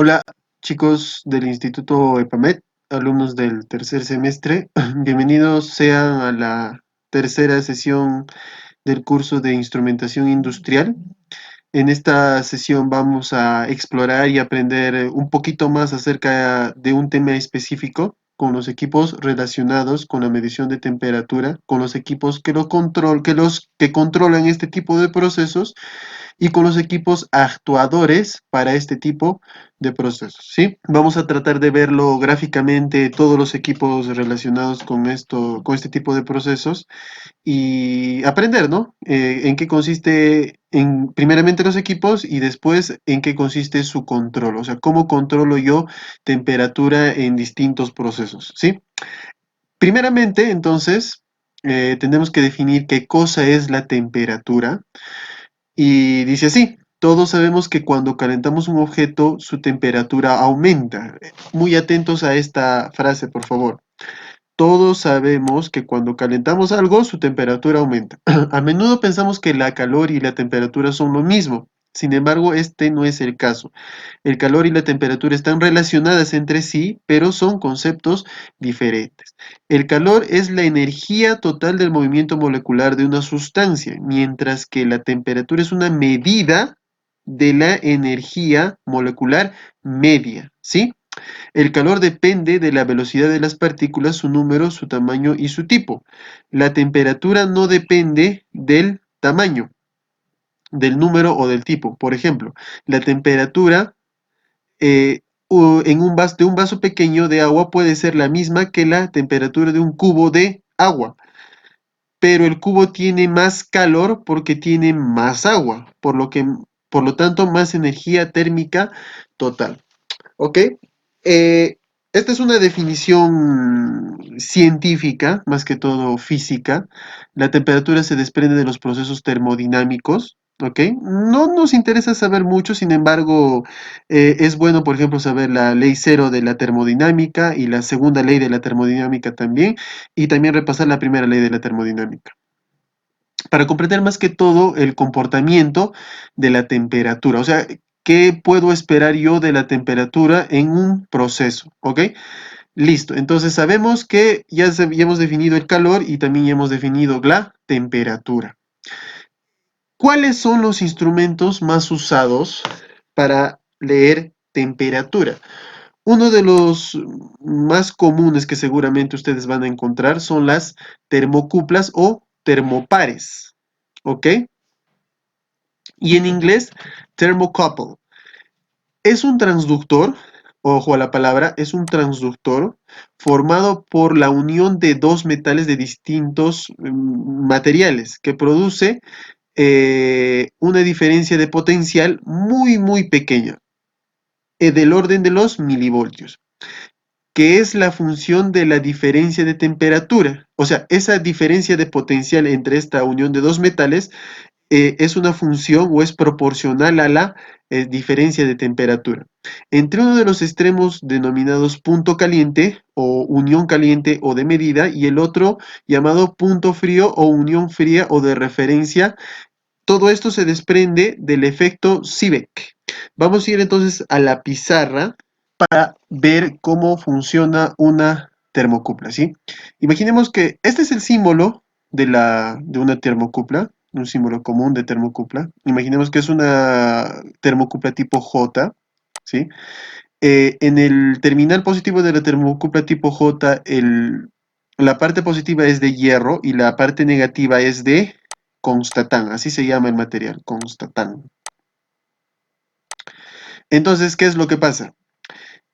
Hola, chicos del Instituto EPAMET, alumnos del tercer semestre. Bienvenidos sean a la tercera sesión del curso de Instrumentación Industrial. En esta sesión vamos a explorar y aprender un poquito más acerca de un tema específico con los equipos relacionados con la medición de temperatura, con los equipos que controlan este tipo de procesos y con los equipos actuadores para este tipo de procesos, ¿sí? Vamos a tratar de verlo gráficamente, todos los equipos relacionados con este tipo de procesos y aprender, ¿no? En qué consiste, primeramente los equipos y después en qué consiste su control, o sea, cómo controlo yo temperatura en distintos procesos, ¿sí? Primeramente, entonces, tenemos que definir qué cosa es la temperatura. Y dice así, todos sabemos que cuando calentamos un objeto, su temperatura aumenta. Muy atentos a esta frase, por favor. Todos sabemos que cuando calentamos algo, su temperatura aumenta. A menudo pensamos que la calor y la temperatura son lo mismo. Sin embargo, este no es el caso. El calor y la temperatura están relacionadas entre sí, pero son conceptos diferentes. El calor es la energía total del movimiento molecular de una sustancia, mientras que la temperatura es una medida de la energía molecular media, ¿sí? El calor depende de la velocidad de las partículas, su número, su tamaño y su tipo. La temperatura no depende del tamaño, del número o del tipo. Por ejemplo, la temperatura de un vaso pequeño de agua puede ser la misma que la temperatura de un cubo de agua, pero el cubo tiene más calor porque tiene más agua, por lo tanto, más energía térmica total. ¿Ok? Eh, Esta es una definición científica, más que todo física. La temperatura se desprende de los procesos termodinámicos. ¿Ok? No nos interesa saber mucho, sin embargo, es bueno, por ejemplo, saber la ley cero de la termodinámica y la segunda ley de la termodinámica también, y también repasar la primera ley de la termodinámica para comprender más que todo el comportamiento de la temperatura. O sea, ¿qué puedo esperar yo de la temperatura en un proceso? ¿Ok? Listo. Entonces sabemos que ya hemos definido el calor y también ya hemos definido la temperatura. ¿Cuáles son los instrumentos más usados para leer temperatura? Uno de los más comunes que seguramente ustedes van a encontrar son las termocuplas o termopares. ¿Ok? Y en inglés, thermocouple. Es un transductor, ojo a la palabra, es un transductor formado por la unión de dos metales de distintos materiales que produce una diferencia de potencial muy pequeña, del orden de los milivoltios, que es la función de la diferencia de temperatura. O sea, esa diferencia de potencial entre esta unión de dos metales es una función o es proporcional a la diferencia de temperatura. Entre uno de los extremos denominados punto caliente o unión caliente o de medida y el otro llamado punto frío o unión fría o de referencia, todo esto se desprende del efecto Seebeck. Vamos a ir entonces a la pizarra para ver cómo funciona una termocupla, ¿sí? Imaginemos que este es el símbolo de una termocupla, un símbolo común de termocupla. Imaginemos que es una termocupla tipo J, ¿sí? En el terminal positivo de la termocupla tipo J, la parte positiva es de hierro y la parte negativa es de constatán, así se llama el material, constatán. Entonces, ¿qué es lo que pasa?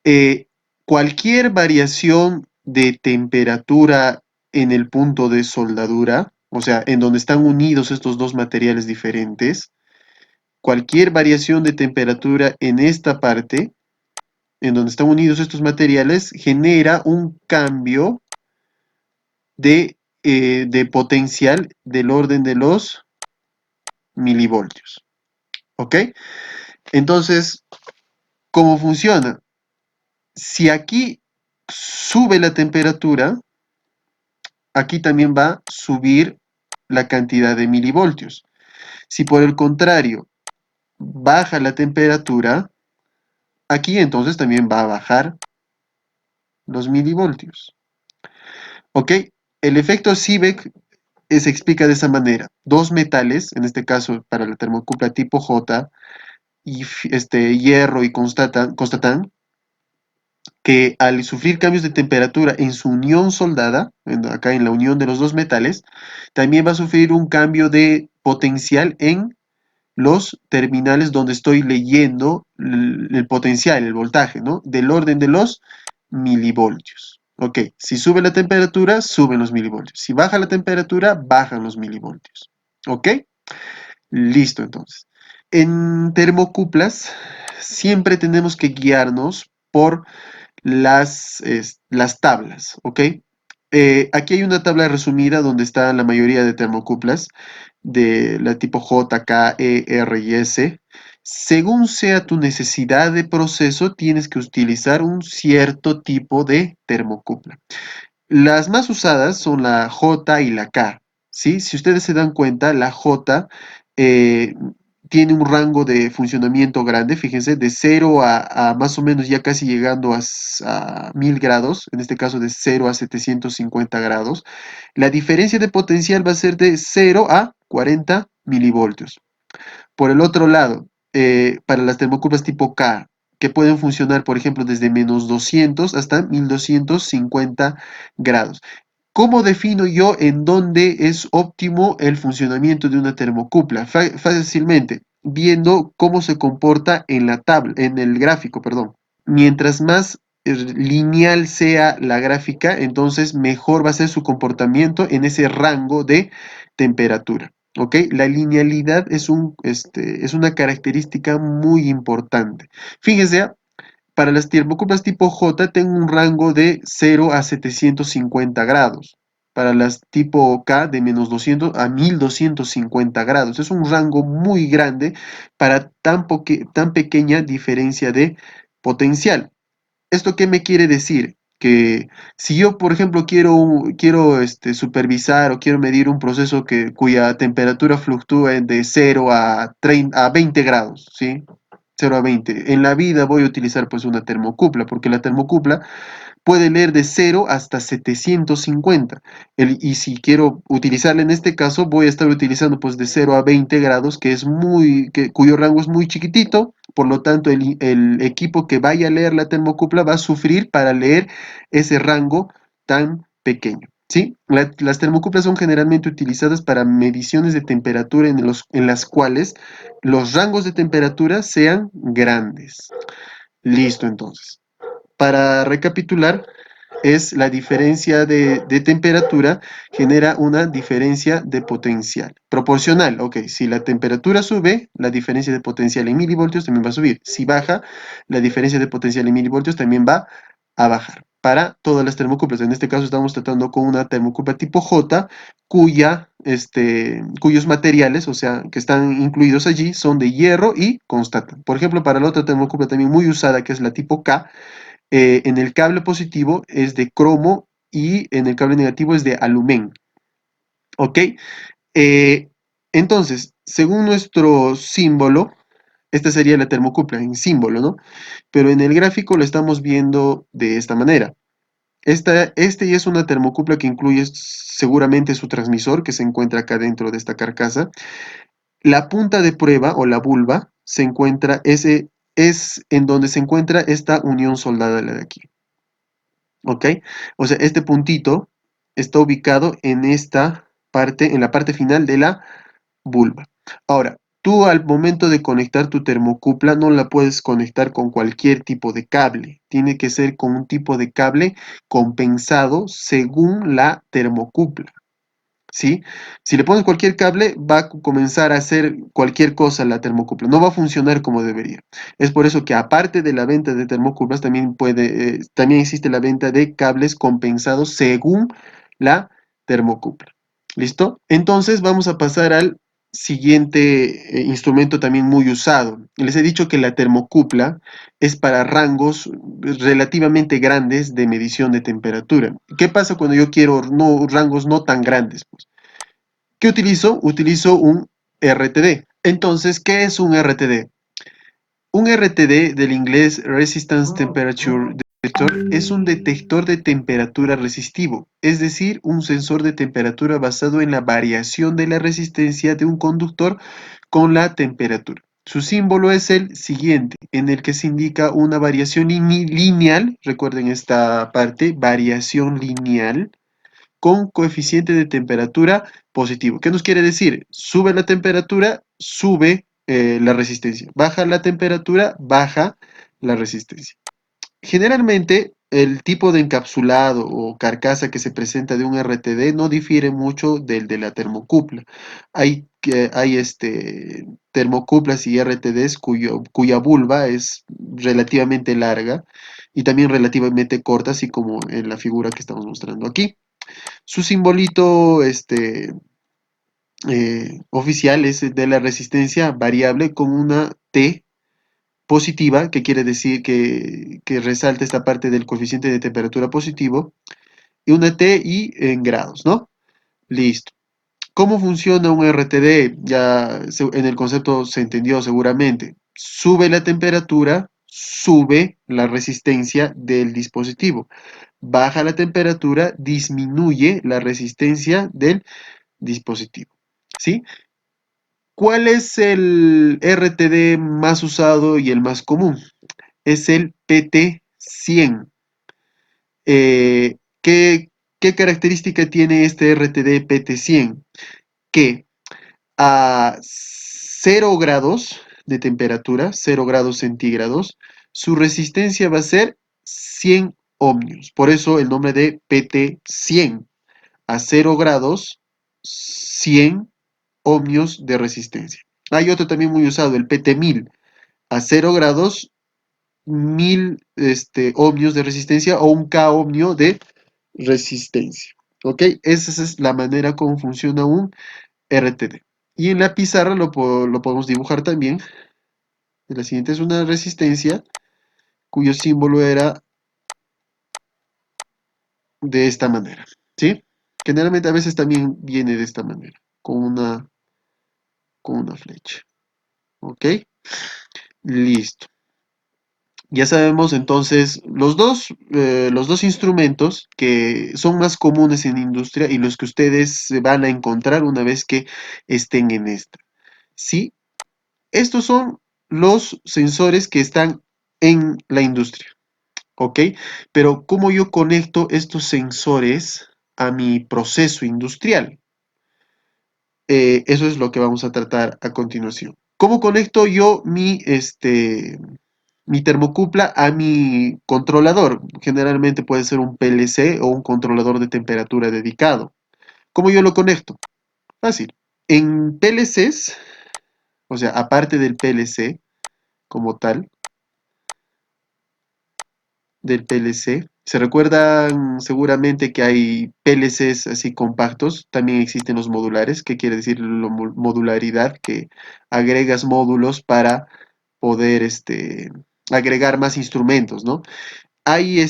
Eh, Cualquier variación de temperatura en el punto de soldadura, o sea, en donde están unidos estos dos materiales diferentes, cualquier variación de temperatura en esta parte, en donde están unidos estos materiales, genera un cambio de potencial del orden de los milivoltios. ¿Ok? Entonces, ¿cómo funciona? Si aquí sube la temperatura, aquí también va a subir la cantidad de milivoltios. Si por el contrario baja la temperatura, Aquí entonces también va a bajar los milivoltios. ¿Ok? El efecto Seebeck se explica de esa manera. Dos metales, en este caso para la termocupla tipo J, y hierro y constatan que al sufrir cambios de temperatura en su unión soldada, acá en la unión de los dos metales, también va a sufrir un cambio de potencial en los terminales donde estoy leyendo el potencial, el voltaje, ¿no? Del orden de los milivoltios. Ok, si sube la temperatura, suben los milivoltios. Si baja la temperatura, bajan los milivoltios. ¿Ok? Listo, entonces. En termocuplas, siempre tenemos que guiarnos por las tablas, ¿ok? Aquí hay una tabla resumida donde están la mayoría de termocuplas de la tipo J, K, E, R y S. Según sea tu necesidad de proceso, tienes que utilizar un cierto tipo de termocupla. Las más usadas son la J y la K, ¿sí? Si ustedes se dan cuenta, la J eh, tiene un rango de funcionamiento grande, fíjense, de 0 a más o menos ya casi llegando a 1000 grados, en este caso de 0 a 750 grados. La diferencia de potencial va a ser de 0 a 40 milivoltios. Por el otro lado, para las termocuplas tipo K, que pueden funcionar, por ejemplo, desde menos 200 hasta 1250 grados. ¿Cómo defino yo en dónde es óptimo el funcionamiento de una termocupla? Fácilmente, viendo cómo se comporta en la tabla, en el gráfico, perdón. Mientras más lineal sea la gráfica, entonces mejor va a ser su comportamiento en ese rango de temperatura. ¿Ok? La linealidad es una característica muy importante. Fíjense, para las termocuplas tipo J tengo un rango de 0 a 750 grados. Para las tipo K de menos 200 a 1250 grados. Es un rango muy grande para tan pequeña diferencia de potencial. ¿Esto qué me quiere decir? Que si yo, por ejemplo, quiero supervisar o quiero medir un proceso cuya temperatura fluctúa de 0 a 30, a 20 grados, ¿sí? 0 a 20. En la vida voy a utilizar pues una termocupla, porque la termocupla puede leer de 0 hasta 750. Y si quiero utilizarla en este caso, voy a estar utilizando pues de 0 a 20 grados, cuyo rango es muy chiquitito. Por lo tanto, el equipo que vaya a leer la termocupla va a sufrir para leer ese rango tan pequeño. ¿Sí? Las termocuplas son generalmente utilizadas para mediciones de temperatura en las cuales los rangos de temperatura sean grandes. Listo, entonces. Para recapitular, es la diferencia de temperatura genera una diferencia de potencial. Proporcional, ok, si la temperatura sube, la diferencia de potencial en milivoltios también va a subir. Si baja, la diferencia de potencial en milivoltios también va a bajar. Para todas las termocuplas, en este caso estamos tratando con una termocupla tipo J, cuyos materiales, o sea, que están incluidos allí, son de hierro y constatan. Por ejemplo, para la otra termocupla también muy usada, que es la tipo K, en el cable positivo es de cromo y en el cable negativo es de alumen. ¿Ok? Eh, entonces, según nuestro símbolo, esta sería la termocupla en símbolo, ¿no? Pero en el gráfico lo estamos viendo de esta manera. Este ya es una termocupla que incluye seguramente su transmisor que se encuentra acá dentro de esta carcasa. La punta de prueba o la vulva es en donde se encuentra esta unión soldada de aquí. ¿Ok? O sea, este puntito está ubicado en esta parte, en la parte final de la vulva. Ahora, tú al momento de conectar tu termocupla no la puedes conectar con cualquier tipo de cable. Tiene que ser con un tipo de cable compensado según la termocupla. ¿Sí? Si le pones cualquier cable, va a comenzar a hacer cualquier cosa la termocupla. No va a funcionar como debería. Es por eso que aparte de la venta de termocuplas, también existe la venta de cables compensados según la termocupla. ¿Listo? Entonces vamos a pasar al siguiente instrumento también muy usado. Les he dicho que la termocupla es para rangos relativamente grandes de medición de temperatura. ¿Qué pasa cuando yo quiero rangos no tan grandes? Pues, ¿qué utilizo? Utilizo un RTD. Entonces, ¿qué es un RTD? Un RTD del inglés Resistance Temperature Detector es un detector de temperatura resistivo, es decir, un sensor de temperatura basado en la variación de la resistencia de un conductor con la temperatura. Su símbolo es el siguiente, en el que se indica una variación lineal, recuerden esta parte, variación lineal, con coeficiente de temperatura positivo. ¿Qué nos quiere decir? Sube la temperatura, sube la resistencia. Baja la temperatura, baja la resistencia. Generalmente, el tipo de encapsulado o carcasa que se presenta de un RTD no difiere mucho del de la termocupla. Hay termocuplas y RTDs cuya vulva es relativamente larga y también relativamente corta, así como en la figura que estamos mostrando aquí. Su simbolito oficial es de la resistencia variable con una T positiva, que quiere decir que resalta esta parte del coeficiente de temperatura positivo, y una T y en grados, ¿no? Listo. ¿Cómo funciona un RTD? Ya en el concepto se entendió seguramente. Sube la temperatura, sube la resistencia del dispositivo. Baja la temperatura, disminuye la resistencia del dispositivo. ¿Sí? ¿Cuál es el RTD más usado y el más común? Es el PT100. ¿Qué característica tiene este RTD PT100? Que a 0 grados de temperatura, 0 grados centígrados, su resistencia va a ser 100 ohmios. Por eso el nombre de PT100. A 0 grados, 100 ohmios de resistencia. Hay otro también muy usado, el PT1000. A 0 grados, 1000 ohmios de resistencia o un K ohmio de resistencia. ¿Ok? Esa es la manera como funciona un RTD. Y en la pizarra lo podemos dibujar también. La siguiente es una resistencia cuyo símbolo era de esta manera. ¿Sí? Generalmente a veces también viene de esta manera, con una flecha. ¿Ok? Listo. Ya sabemos entonces los dos instrumentos que son más comunes en industria y los que ustedes van a encontrar una vez que estén en esta. ¿Sí? Estos son los sensores que están en la industria. ¿Ok? Pero ¿cómo yo conecto estos sensores a mi proceso industrial? Eso es lo que vamos a tratar a continuación. ¿Cómo conecto yo mi termocupla a mi controlador? Generalmente puede ser un PLC o un controlador de temperatura dedicado. ¿Cómo yo lo conecto? Fácil. En PLCs, o sea, aparte del PLC como tal, del PLC, se recuerdan seguramente que hay PLCs así compactos, también existen los modulares, que quiere decir modularidad, que agregas módulos para poder agregar más instrumentos, ¿no? Hay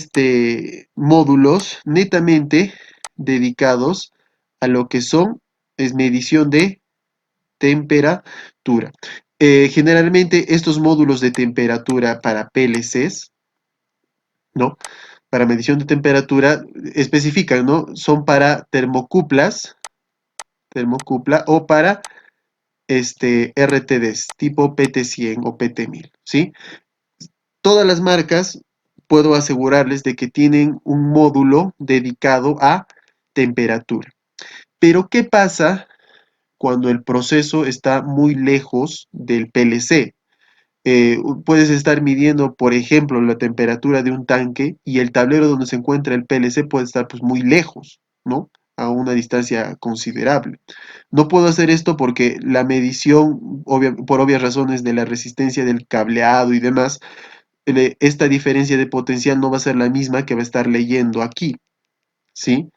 módulos netamente dedicados a lo que es medición de temperatura. Generalmente estos módulos de temperatura para PLCs, ¿no? Para medición de temperatura especifican, ¿no? Son para termocupla o para RTDs tipo PT100 o PT1000, ¿sí? Todas las marcas puedo asegurarles de que tienen un módulo dedicado a temperatura. Pero ¿qué pasa cuando el proceso está muy lejos del PLC? Puedes estar midiendo, por ejemplo, la temperatura de un tanque y el tablero donde se encuentra el PLC puede estar pues, muy lejos, ¿no? A una distancia considerable. No puedo hacer esto porque la medición, por obvias razones de la resistencia del cableado y demás, esta diferencia de potencial no va a ser la misma que va a estar leyendo aquí, ¿sí?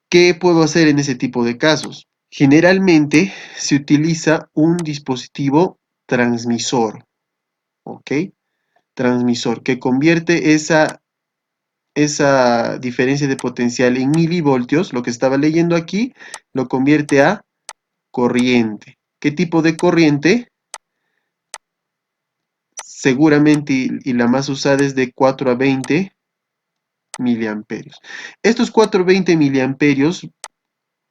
¿Qué puedo hacer en ese tipo de casos? Generalmente se utiliza un dispositivo transmisor, ¿ok? Transmisor que convierte esa diferencia de potencial en milivoltios, lo que estaba leyendo aquí, lo convierte a corriente. ¿Qué tipo de corriente? seguramente y la más usada es de 4 a 20 miliamperios. Estos 4 a 20 miliamperios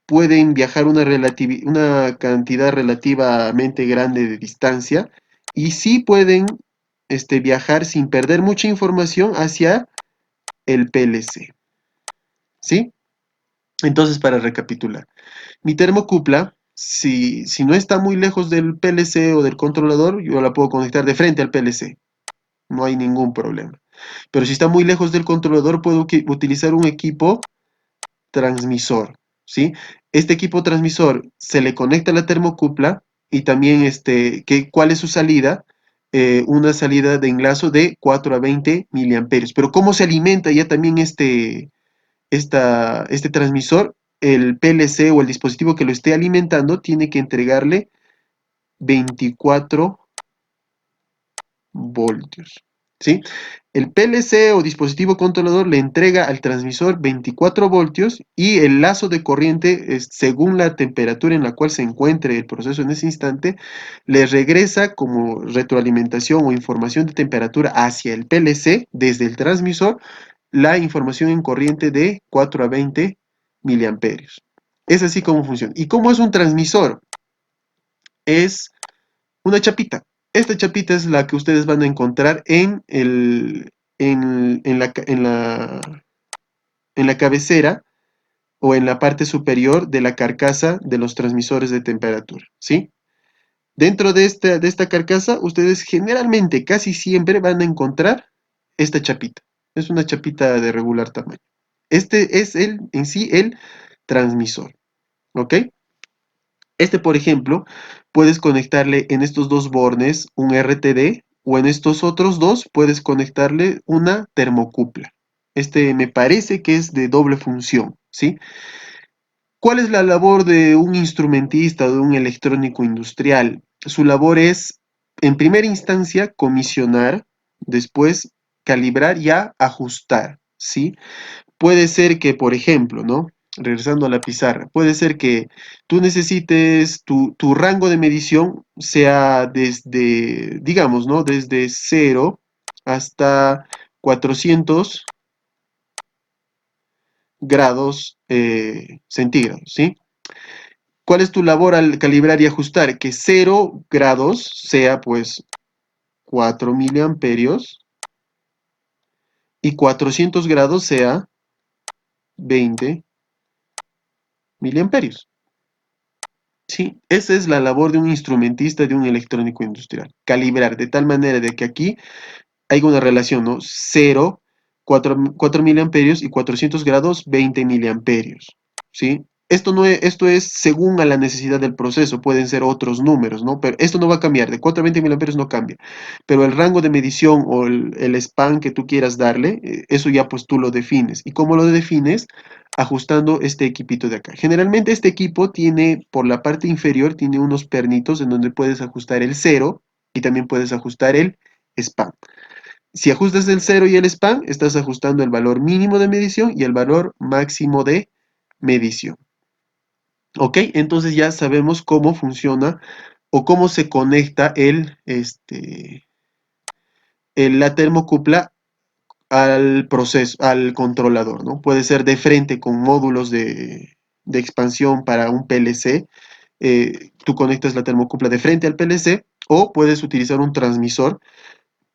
pueden viajar una cantidad relativamente grande de distancia y sí pueden viajar sin perder mucha información hacia el PLC. ¿Sí? Entonces, para recapitular, mi termocupla, si no está muy lejos del PLC o del controlador, yo la puedo conectar de frente al PLC. No hay ningún problema. Pero si está muy lejos del controlador, puedo utilizar un equipo transmisor, ¿sí? Este equipo transmisor se le conecta a la termocupla y también ¿cuál es su salida? Una salida de enlazo de 4 a 20 miliamperios. Pero ¿cómo se alimenta ya también este transmisor? El PLC o el dispositivo que lo esté alimentando tiene que entregarle 24 voltios, ¿sí? El PLC o dispositivo controlador le entrega al transmisor 24 voltios y el lazo de corriente, según la temperatura en la cual se encuentre el proceso en ese instante, le regresa como retroalimentación o información de temperatura hacia el PLC desde el transmisor la información en corriente de 4 a 20 miliamperios. Es así como funciona. ¿Y cómo es un transmisor? Es una chapita. Esta chapita es la que ustedes van a encontrar en la cabecera o en la parte superior de la carcasa de los transmisores de temperatura, ¿sí? Dentro de esta carcasa, ustedes generalmente, casi siempre van a encontrar esta chapita. Es una chapita de regular tamaño. Este es en sí el transmisor, ¿ok? Por ejemplo, puedes conectarle en estos dos bornes un RTD o en estos otros dos puedes conectarle una termocupla. Me parece que es de doble función, ¿sí? ¿Cuál es la labor de un instrumentista o de un electrónico industrial? Su labor es, en primera instancia, comisionar, después calibrar y ajustar, ¿sí? Puede ser que, por ejemplo, ¿no? Regresando a la pizarra, puede ser que tú necesites tu rango de medición sea desde, digamos, ¿no? Desde 0 hasta 400 grados centígrados, ¿sí? ¿Cuál es tu labor al calibrar y ajustar? Que 0 grados sea pues 4 miliamperios y 400 grados sea 20 miliamperios. Sí, esa es la labor de un instrumentista, de un electrónico industrial. Calibrar de tal manera de que aquí hay una relación, ¿no? 0, 4 miliamperios y 400 grados, 20 miliamperios. ¿Sí? Esto es según a la necesidad del proceso, pueden ser otros números, ¿no? Pero esto no va a cambiar, de 4 a 20 miliamperios no cambia. Pero el rango de medición o el span que tú quieras darle, eso ya pues tú lo defines. ¿Y cómo lo defines? Ajustando este equipito de acá. Generalmente este equipo tiene, por la parte inferior, tiene unos pernitos en donde puedes ajustar el 0 y también puedes ajustar el span. Si ajustas el 0 y el span, estás ajustando el valor mínimo de medición y el valor máximo de medición. ¿Ok? Entonces ya sabemos cómo funciona o cómo se conecta la termocupla al proceso, al controlador, ¿no? Puede ser de frente con módulos de expansión para un PLC. Tú conectas la termocupla de frente al PLC o puedes utilizar un transmisor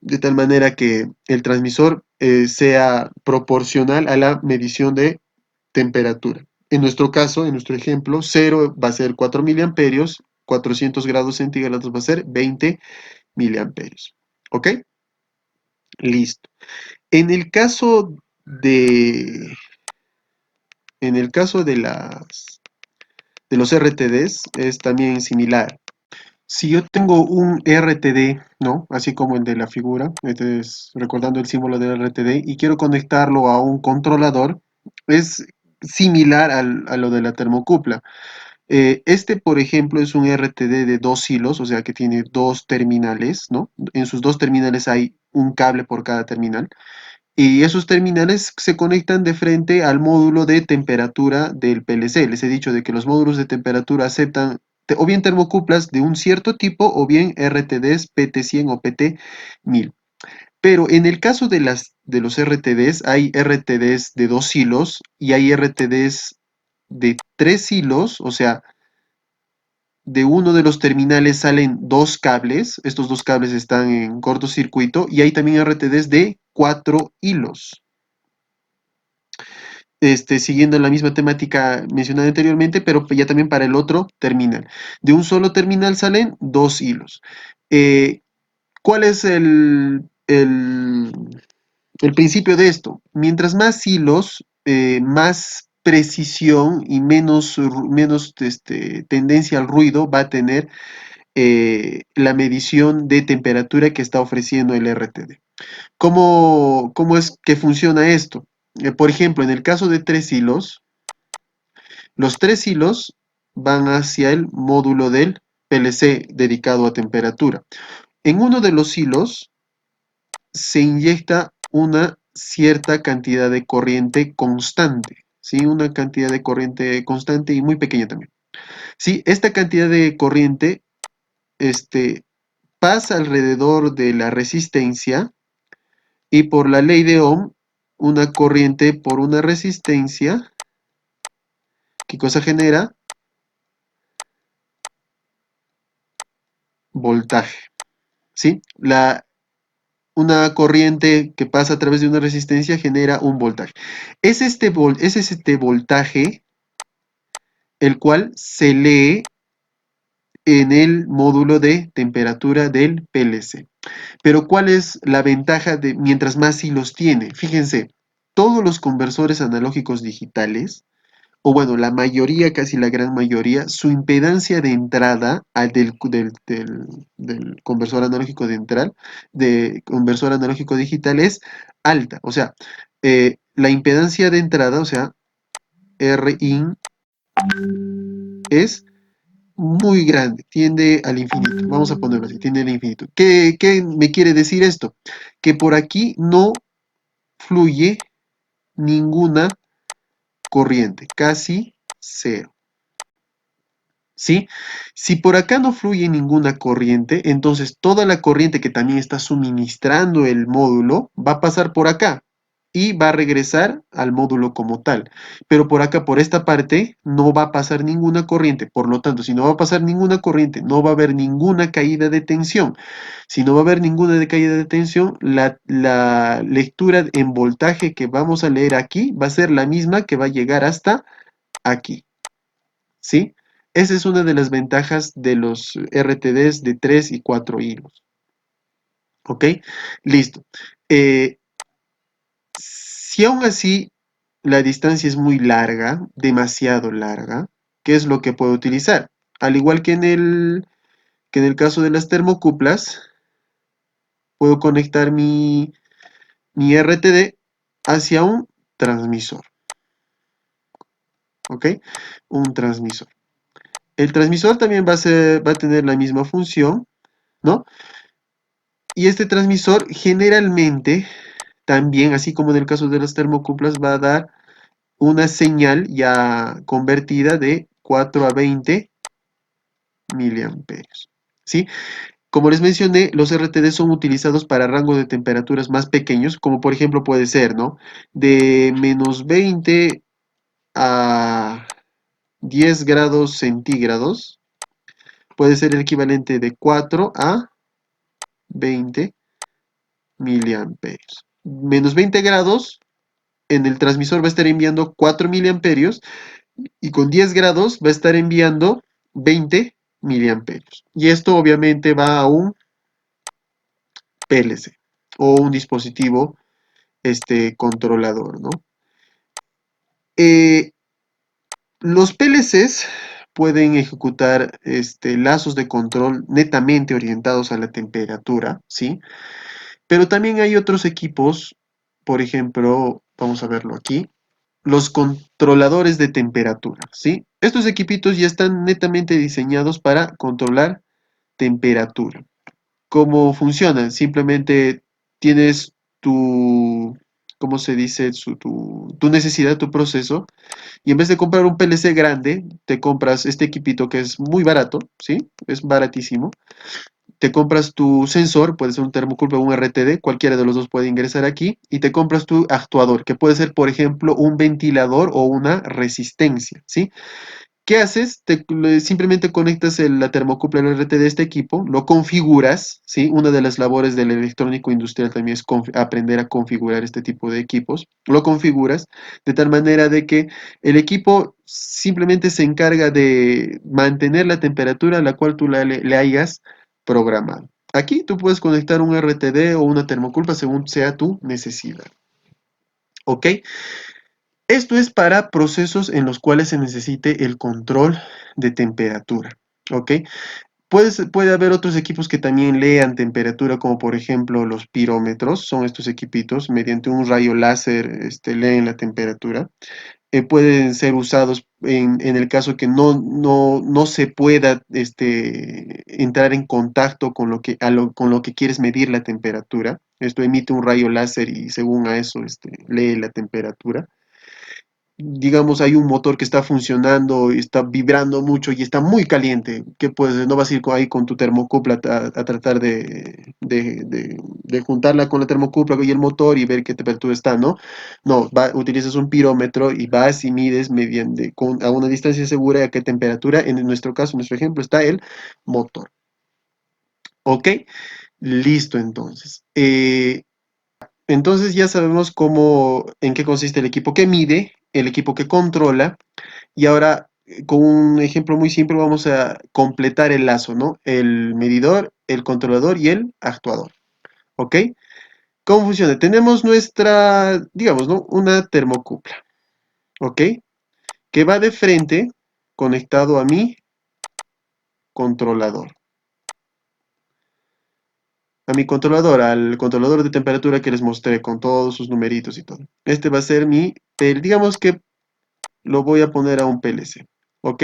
de tal manera que el transmisor sea proporcional a la medición de temperatura. En nuestro caso, en nuestro ejemplo, 0 va a ser 4 miliamperios, 400 grados centígrados va a ser 20 miliamperios. ¿Ok? Listo. En el caso de, en el caso de los RTDs es también similar. Si yo tengo un RTD, ¿no? Así como el de la figura, este es recordando el símbolo del RTD, y quiero conectarlo a un controlador, es similar a lo de la termocupla. Por ejemplo, es un RTD de dos hilos, o sea que tiene dos terminales, ¿no? En sus dos terminales hay un cable por cada terminal. Y esos terminales se conectan de frente al módulo de temperatura del PLC. Les he dicho de que los módulos de temperatura aceptan o bien termocuplas de un cierto tipo o bien RTDs PT100 o PT1000. Pero en el caso de los RTDs, hay RTDs de 2 hilos y hay RTDs de 3 hilos, o sea, de uno de los terminales salen 2 cables, estos 2 cables están en cortocircuito, y hay también RTDs de 4 hilos. Siguiendo la misma temática mencionada anteriormente, pero ya también para el otro terminal. De un solo terminal salen 2 hilos. Eh, ¿Cuál es el principio de esto? Mientras más hilos, más precisión y menos tendencia al ruido va a tener la medición de temperatura que está ofreciendo el RTD. ¿Cómo es que funciona esto? Por ejemplo, en el caso de 3 hilos, los 3 hilos van hacia el módulo del PLC dedicado a temperatura. En uno de los hilos se inyecta una cierta cantidad de corriente constante, ¿sí? Una cantidad de corriente constante y muy pequeña también. ¿Sí? Esta cantidad de corriente pasa alrededor de la resistencia y por la ley de Ohm, una corriente por una resistencia, ¿qué cosa genera? Voltaje, ¿sí? Una corriente que pasa a través de una resistencia genera un voltaje. Es este voltaje el cual se lee en el módulo de temperatura del PLC. Pero ¿cuál es la ventaja de mientras más hilos tiene? Fíjense, todos los conversores analógicos digitales, o bueno, la mayoría, casi la gran mayoría, su impedancia de entrada del conversor analógico de conversor analógico digital es alta. O sea, la impedancia de entrada, o sea, Rin, es muy grande, tiende al infinito. Vamos a ponerlo así, tiende al infinito. ¿Qué me quiere decir esto? Que por aquí no fluye ninguna corriente, casi cero. ¿Sí? Si por acá no fluye ninguna corriente, entonces toda la corriente que también está suministrando el módulo va a pasar por acá y va a regresar al módulo como tal. Pero por acá, por esta parte, no va a pasar ninguna corriente. Por lo tanto, si no va a pasar ninguna corriente, no va a haber ninguna caída de tensión. Si no va a haber ninguna caída de tensión, la lectura en voltaje que vamos a leer aquí va a ser la misma que va a llegar hasta aquí. ¿Sí? Esa es una de las ventajas de los RTDs de 3 y 4 hilos. ¿Ok? Listo. Si aún así la distancia es muy larga, demasiado larga, ¿qué es lo que puedo utilizar? Al igual que en el caso de las termocuplas, puedo conectar mi RTD hacia un transmisor. ¿Ok? Un transmisor. El transmisor también va a tener la misma función, ¿no? Y este transmisor generalmente también, así como en el caso de las termocuplas, va a dar una señal ya convertida de 4 a 20 miliamperios. ¿Sí? Como les mencioné, los RTD son utilizados para rangos de temperaturas más pequeños, como por ejemplo puede ser, ¿no? De menos 20 a 10 grados centígrados, puede ser el equivalente de 4 a 20 miliamperios. Menos 20 grados, en el transmisor va a estar enviando 4 miliamperios y con 10 grados va a estar enviando 20 miliamperios. Y esto obviamente va a un PLC o un dispositivo controlador, ¿no? Los PLCs pueden ejecutar lazos de control netamente orientados a la temperatura, ¿sí? Pero también hay otros equipos, por ejemplo, vamos a verlo aquí, los controladores de temperatura, ¿sí? Estos equipitos ya están netamente diseñados para controlar temperatura. ¿Cómo funcionan? Simplemente tienes tu ¿cómo se dice? Tu necesidad, tu proceso. Y en vez de comprar un PLC grande, te compras este equipito que es muy barato, ¿sí? Es baratísimo. Te compras tu sensor, puede ser un termocouple o un RTD, cualquiera de los dos puede ingresar aquí, y te compras tu actuador, que puede ser, por ejemplo, un ventilador o una resistencia, ¿sí? ¿Qué haces? Simplemente conectas la termocupla LRT de este equipo, lo configuras, ¿sí? Una de las labores del electrónico industrial también es aprender a configurar este tipo de equipos. Lo configuras de tal manera de que el equipo simplemente se encarga de mantener la temperatura a la cual tú le hayas programado. Aquí tú puedes conectar un RTD o una termoculpa según sea tu necesidad. ¿Ok? Esto es para procesos en los cuales se necesite el control de temperatura, ¿ok? Puede haber otros equipos que también lean temperatura, como por ejemplo los pirómetros, son estos equipitos, mediante un rayo láser leen la temperatura. Pueden ser usados en el caso que no se pueda entrar en contacto con con lo que quieres medir la temperatura. Esto emite un rayo láser y según a eso lee la temperatura. Digamos, hay un motor que está funcionando y está vibrando mucho y está muy caliente, ¿qué puedes hacer? No vas a ir ahí con tu termocupla a tratar de juntarla con la termocupla y el motor y ver qué temperatura está, ¿no? No, utilizas un pirómetro y vas y mides a una distancia segura a qué temperatura, en nuestro caso, en nuestro ejemplo, está el motor. ¿Ok? Listo, entonces. Entonces ya sabemos en qué consiste el equipo que mide, el equipo que controla. Y ahora, con un ejemplo muy simple, vamos a completar el lazo, ¿no? El medidor, el controlador y el actuador. ¿Ok? ¿Cómo funciona? Tenemos digamos, ¿no? Una termocupla. ¿Ok? Que va de frente conectado a mi controlador. A mi controlador, al controlador de temperatura que les mostré con todos sus numeritos y todo. Este va a ser digamos que lo voy a poner a un PLC. ¿Ok?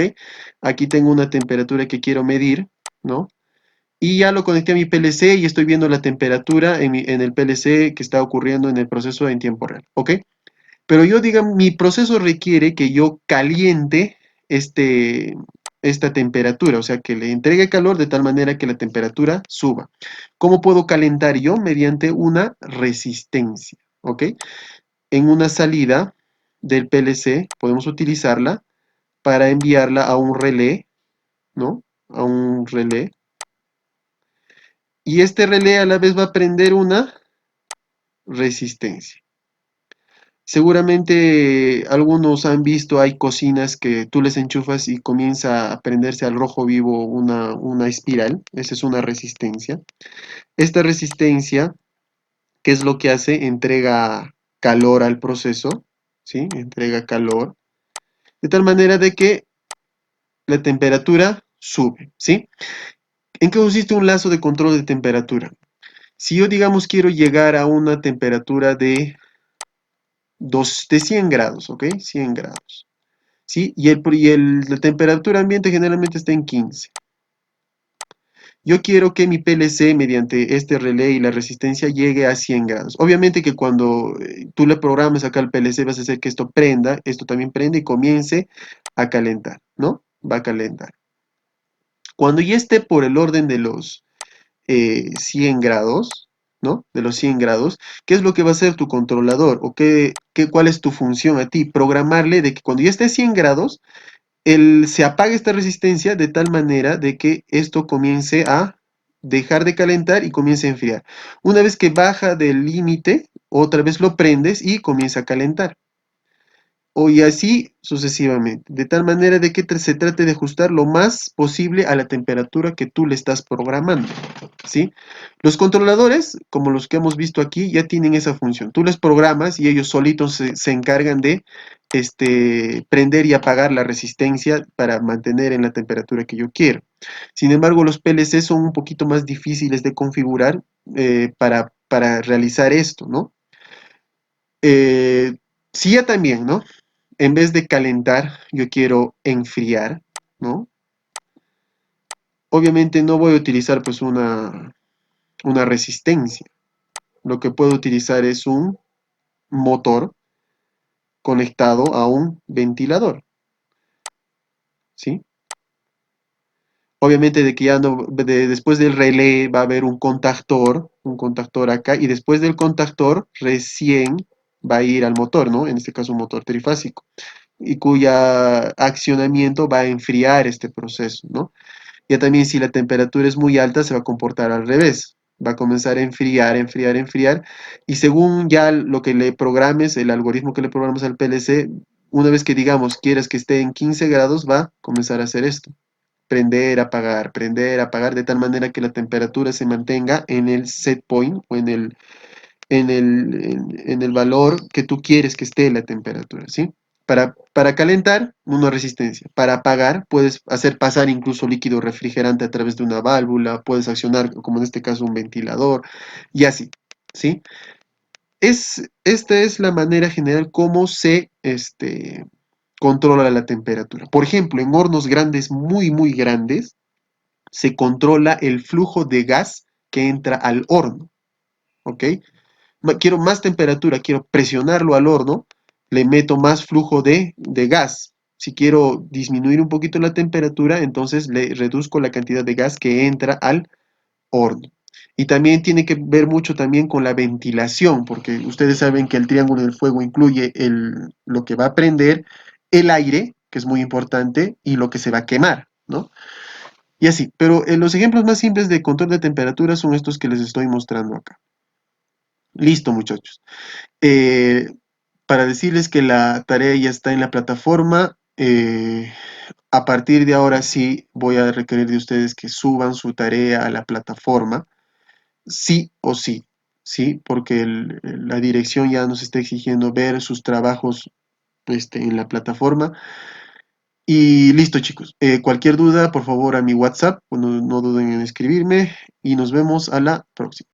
Aquí tengo una temperatura que quiero medir, ¿no? Y ya lo conecté a mi PLC y estoy viendo la temperatura en el PLC que está ocurriendo en el proceso en tiempo real, ¿ok? Pero mi proceso requiere que yo caliente este, esta temperatura, o sea, que le entregue calor de tal manera que la temperatura suba. ¿Cómo puedo calentar yo? Mediante una resistencia, ¿ok? En una salida del PLC podemos utilizarla para enviarla a un relé, ¿no? A un relé. Y este relé a la vez va a prender una resistencia. Seguramente algunos han visto, hay cocinas que tú les enchufas y comienza a prenderse al rojo vivo una espiral. Esa es una resistencia. Esta resistencia, ¿qué es lo que hace? Entrega calor al proceso, ¿sí? Entrega calor. De tal manera de que la temperatura sube, ¿sí? ¿En qué consiste un lazo de control de temperatura? Si yo, digamos, quiero llegar a una temperatura de 100 grados, ¿ok? 100 grados, ¿sí? La temperatura ambiente generalmente está en 15. Yo quiero que mi PLC, mediante este relé y la resistencia, llegue a 100 grados. Obviamente que cuando tú le programes acá al PLC, vas a hacer que esto prenda, esto también prenda y comience a calentar, ¿no? Va a calentar. Cuando ya esté por el orden de los 100 grados, ¿no? De los 100 grados, ¿qué es lo que va a hacer tu controlador? ¿O cuál es tu función a ti? Programarle de que cuando ya esté a 100 grados, se apague esta resistencia de tal manera de que esto comience a dejar de calentar y comience a enfriar. Una vez que baja del límite, otra vez lo prendes y comienza a calentar. Y así sucesivamente, de tal manera de que se trate de ajustar lo más posible a la temperatura que tú le estás programando, ¿sí? Los controladores, como los que hemos visto aquí, ya tienen esa función. Tú les programas y ellos solitos se encargan de prender y apagar la resistencia para mantener en la temperatura que yo quiero. Sin embargo, los PLC son un poquito más difíciles de configurar para realizar esto, ¿no? Si ya también, ¿no? En vez de calentar, yo quiero enfriar, ¿no? Obviamente no voy a utilizar pues una resistencia. Lo que puedo utilizar es un motor conectado a un ventilador, ¿sí? Obviamente de que ya no, después del relé va a haber un contactor acá, y después del contactor recién va a ir al motor, ¿no? En este caso un motor trifásico, y cuya accionamiento va a enfriar este proceso, ¿no? Ya también si la temperatura es muy alta se va a comportar al revés. Va a comenzar a enfriar, enfriar, enfriar. Y según ya lo que le programes, el algoritmo que le programas al PLC, una vez que digamos quieres que esté en 15 grados, va a comenzar a hacer esto. Prender, apagar, de tal manera que la temperatura se mantenga en el set point o en el valor que tú quieres que esté la temperatura, ¿sí? Para calentar, una resistencia. Para apagar, puedes hacer pasar incluso líquido refrigerante a través de una válvula, puedes accionar, como en este caso, un ventilador, y así, ¿sí? Esta es la manera general como se controla la temperatura. Por ejemplo, en hornos grandes, muy, muy grandes, se controla el flujo de gas que entra al horno, ¿ok? Quiero más temperatura, quiero presionarlo al horno, le meto más flujo de gas. Si quiero disminuir un poquito la temperatura, entonces le reduzco la cantidad de gas que entra al horno. Y también tiene que ver mucho también con la ventilación, porque ustedes saben que el triángulo del fuego incluye lo que va a prender, el aire, que es muy importante, y lo que se va a quemar, ¿no? Y así, pero los ejemplos más simples de control de temperatura son estos que les estoy mostrando acá. Listo, muchachos. Eh, para decirles que la tarea ya está en la plataforma. A partir de ahora sí voy a requerir de ustedes que suban su tarea a la plataforma, sí o sí, sí, porque la dirección ya nos está exigiendo ver sus trabajos en la plataforma. Y listo, chicos. Cualquier duda, por favor, a mi WhatsApp, no duden en escribirme y nos vemos a la próxima.